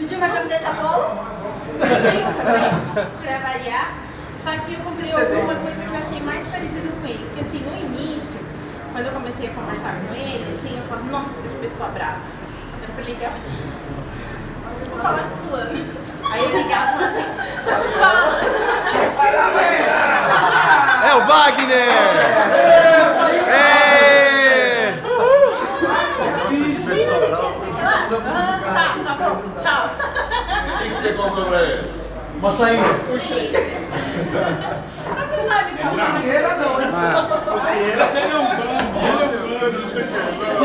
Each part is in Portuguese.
Pediu uma camiseta polo? Bonitinho também, pra variar. Só que eu comprei alguma coisa que eu achei mais parecida com ele. Porque assim, no início, quando eu comecei a conversar com ele, assim, eu falava, nossa, que pessoa brava. Era pra ligar. Vou falar com fulano. Aí eu ligava e falava assim, fala! É o Wagner! Tá bom, tchau. O que você comprou pra ele? Uma sainha. Você sabe que Puxeira não, né? Puxeira você não não sei o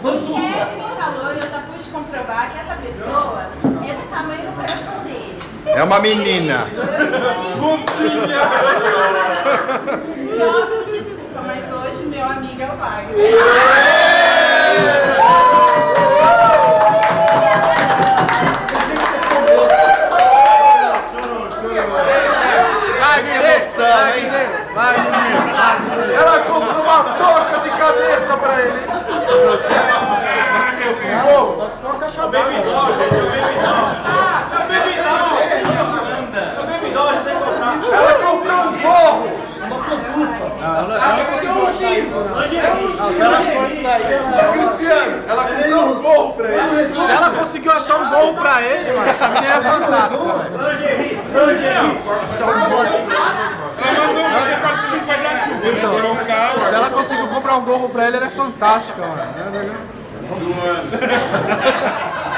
o chefe me falou e eu já pude comprovar que essa pessoa é do tamanho do coração dele. É uma menina. Óbvio, desculpa, mas hoje meu amigo é o Wagner. Ela comprou uma touca de cabeça pra ele. Só se for cachorro. Baby doll, sem comprar. Ela comprou um gorro. Uma pantufa. Ela conseguiu achar isso, não. Se ela achou isso daí, Cristiano, ela comprou um gorro pra ele. se ela conseguiu achar um gorro pra ele, mano, essa menina é fantástica. Então, se ela conseguiu comprar um gorro pra ele, ela é fantástica, mano.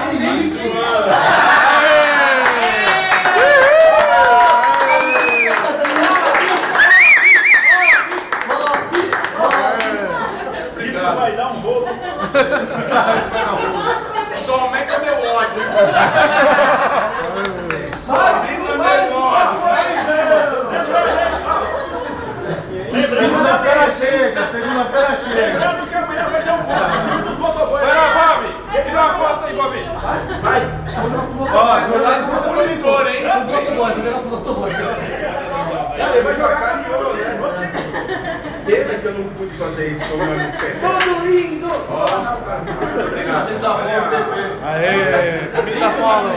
Que isso? Isso vai dar um bolo. Só aumenta meu ódio. Segunda-feira chega, segunda-feira chega. Lembrando que amanhã vai ter um bolo dos motoboys. Vai lá, Bob! Tira uma foto aí, Bob! Vai. Ó, cuidado com o monitor, hein? Vai jogar aqui hoje, né? Pena que eu não pude fazer isso como eu não sei. Todo lindo! Obrigado. Aê! Camisa Polo!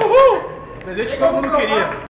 Uhul! Presente que todo mundo queria.